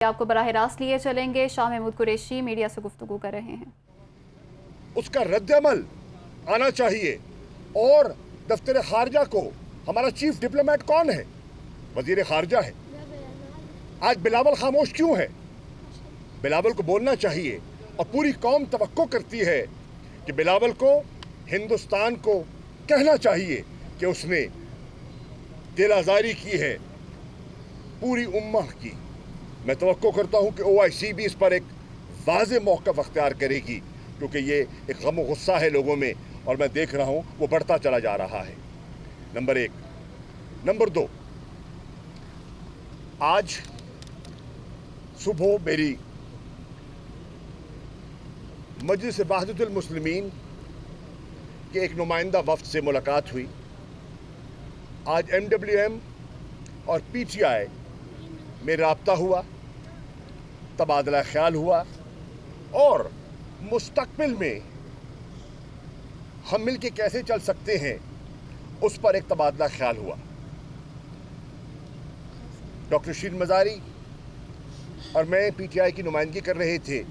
आपको बराह रास्त लिए चलेंगे। शाह महमूद कुरैशी मीडिया से गुफ्तगू कर रहे हैं। उसका रद्द-ए-अमल आना चाहिए। और दफ्तर खारजा को हमारा चीफ डिप्लोमेट कौन है? वजीर खारजा है। आज बिलावल खामोश क्यों है? बिलावल को बोलना चाहिए और पूरी कौम तवक्को करती है कि बिलावल को हिंदुस्तान को कहना चाहिए कि उसने दिल आज़ारी की है पूरी उम्मह की। मैं तवक्को करता हूँ कि OIC भी इस पर एक वाज़े मौक़िफ़ अख्तियार करेगी, क्योंकि ये एक गम गुस्सा है लोगों में और मैं देख रहा हूँ वो बढ़ता चला जा रहा है। नंबर 1। नंबर 2, आज सुबह मेरी मजलिस वहदतुल मुस्लिमीन के एक नुमाइंदा वफ़द से मुलाकात हुई। आज MWM और PTI में राब्ता हुआ, तबादला ख्याल हुआ और मुस्तक़बिल में हम मिल के कैसे चल सकते हैं उस पर एक तबादला ख्याल हुआ। डॉक्टर शीर मज़ारी और मैं PTI की नुमाइंदगी कर रहे थे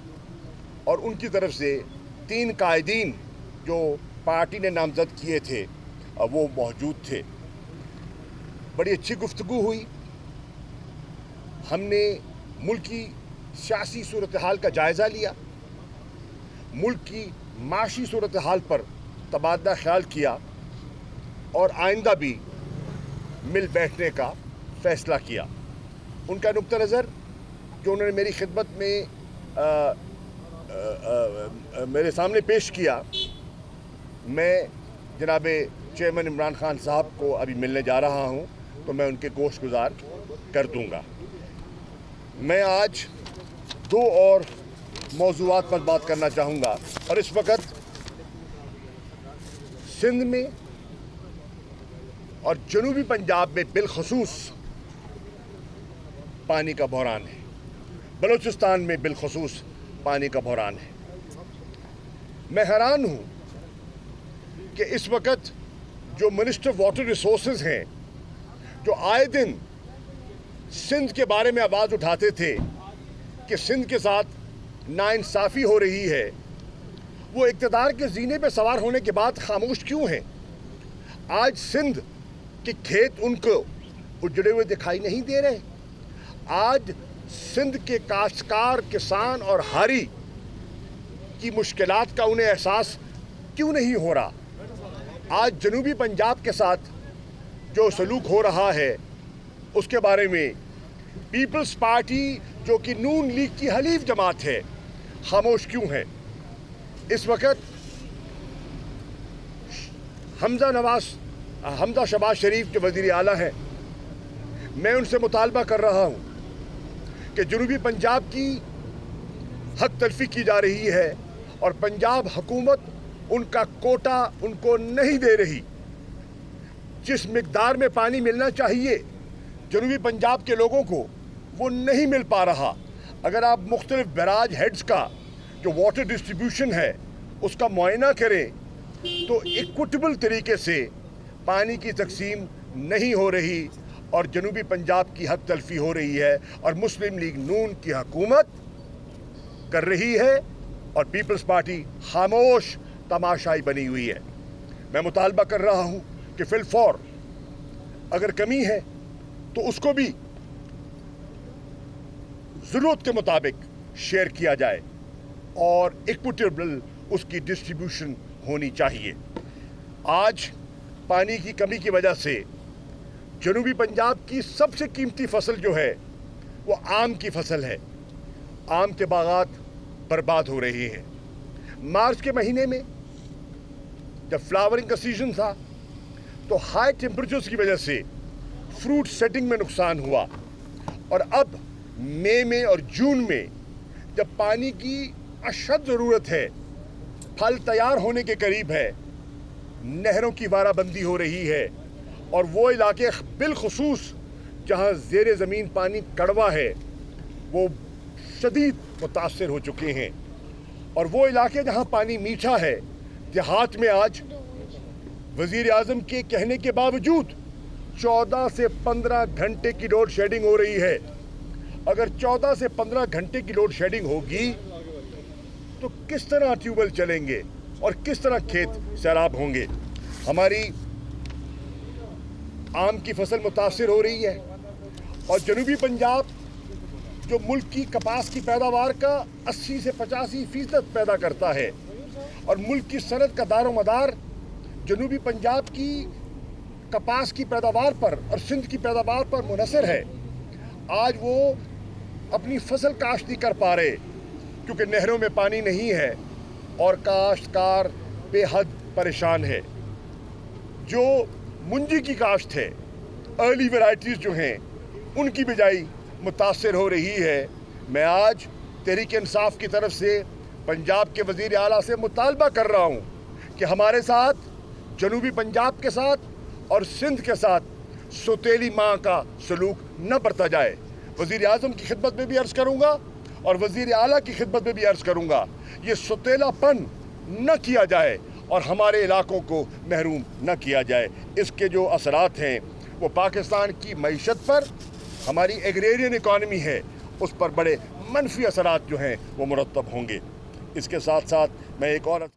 और उनकी तरफ से 3 कायदीन जो पार्टी ने नामज़द किए थे वो मौजूद थे। बड़ी अच्छी गुफ्तगू हुई। हमने मुल्क की सियासी सूरत हाल का जायज़ा लिया, मुल्क की माशी सूरत हाल पर तबादला ख्याल किया और आइंदा भी मिल बैठने का फ़ैसला किया। उनका नुक्ता नज़र जो उन्होंने मेरी खिदमत में मेरे सामने पेश किया, मैं जनाब चेयरमैन इमरान खान साहब को अभी मिलने जा रहा हूं, तो मैं उनके गोशगुजार कर दूंगा। मैं आज 2 और मौज़ूआत पर बात करना चाहूँगा। और इस वक्त सिंध में और जनूबी पंजाब में बिलखसूस पानी का बहरान है, बलूचिस्तान में बिलखसूस पानी का बहरान है। मैं हैरान हूँ कि इस वक्त जो मिनिस्टर वाटर रिसोर्सेज हैं, जो आए दिन सिंध के बारे में आवाज़ उठाते थे कि सिंध के साथ नाइंसाफ़ी हो रही है, वो इक़्तिदार के ज़ीने पे सवार होने के बाद खामोश क्यों हैं? आज सिंध के खेत उनको उजड़े हुए दिखाई नहीं दे रहे। आज सिंध के काश्तकार, किसान और हारी की मुश्किलात का उन्हें एहसास क्यों नहीं हो रहा? आज जनूबी पंजाब के साथ जो सलूक हो रहा है उसके बारे में पीपल्स पार्टी, जो कि नून लीग की हलीफ जमात है, खामोश क्यों है? इस वक्त हमजा शहबाज शरीफ जो वज़ीर आला हैं, मैं उनसे मुतालबा कर रहा हूँ कि जनूबी पंजाब की हक तलफी की जा रही है और पंजाब हुकूमत उनका कोटा उनको नहीं दे रही। जिस मिकदार में पानी मिलना चाहिए जनूबी पंजाब के लोगों को, वो नहीं मिल पा रहा। अगर आप मुख्तलिफ बैराज हेड्स का जो वाटर डिस्ट्रीब्यूशन है उसका मुआयना करें तो इक्विटेबल तरीके से पानी की तकसीम नहीं हो रही और जनूबी पंजाब की हक तलफी हो रही है और मुस्लिम लीग नून की हुकूमत कर रही है और पीपल्स पार्टी खामोश तमाशाई बनी हुई है। मैं मुतालबा कर रहा हूँ कि फिलफौर अगर कमी है तो उसको भी ज़रूरत के मुताबिक शेयर किया जाए और इक्विटेबल उसकी डिस्ट्रीब्यूशन होनी चाहिए। आज पानी की कमी की वजह से जनूबी पंजाब की सबसे कीमती फसल जो है वो आम की फसल है। आम के बागात बर्बाद हो रहे हैं। मार्च के महीने में जब फ्लावरिंग का सीजन था तो हाई टेम्परेचर्स की वजह से फ्रूट सेटिंग में नुकसान हुआ और अब मई में और जून में जब पानी की अशद ज़रूरत है, फल तैयार होने के करीब है, नहरों की वाराबंदी हो रही है और वो इलाके बिलखसूस जहाँ ज़ेरे ज़मीन पानी कड़वा है वो शदीद मुतासर हो चुके हैं और वो इलाके जहाँ पानी मीठा है, देहात में आज वज़ीर आज़म के कहने के बावजूद 14 से 15 घंटे की लोड शेडिंग हो रही है। अगर 14 से 15 घंटे की लोड शेडिंग होगी तो किस तरह ट्यूबवेल चलेंगे और किस तरह खेत सैराब होंगे। हमारी आम की फसल मुतासिर हो रही है और जनूबी पंजाब जो मुल्क की कपास की पैदावार का 80 से 85% पैदा करता है और मुल्क की सनत का दारोमदार जनूबी पंजाब की कपास की पैदावार पर और सिंध की पैदावार पर मुनहसर है, आज वो अपनी फसल काश्त नहीं कर पा रहे क्योंकि नहरों में पानी नहीं है और काश्तकार बेहद परेशान है। जो मुंजी की काश्त है, अर्ली वैरायटीज़ जो हैं उनकी बिजाई मुतासिर हो रही है। मैं आज तहरीक इंसाफ की तरफ से पंजाब के वज़ीर आला से मुतालबा कर रहा हूँ कि हमारे साथ जनूबी पंजाब के साथ और सिंध के साथ सौतेली माँ का सलूक न बरता जाए। वज़ीर आज़म की खिदमत में भी अर्ज़ करूँगा और वज़ीर आला की खिदमत में भी अर्ज़ करूँगा, ये सौतेलापन न किया जाए और हमारे इलाकों को महरूम न किया जाए। इसके जो असरात हैं वो पाकिस्तान की मईशत पर, हमारी एग्रेरियन इकॉनमी है उस पर बड़े मनफी असरात जो हैं वो मुरतब होंगे। इसके साथ साथ मैं एक और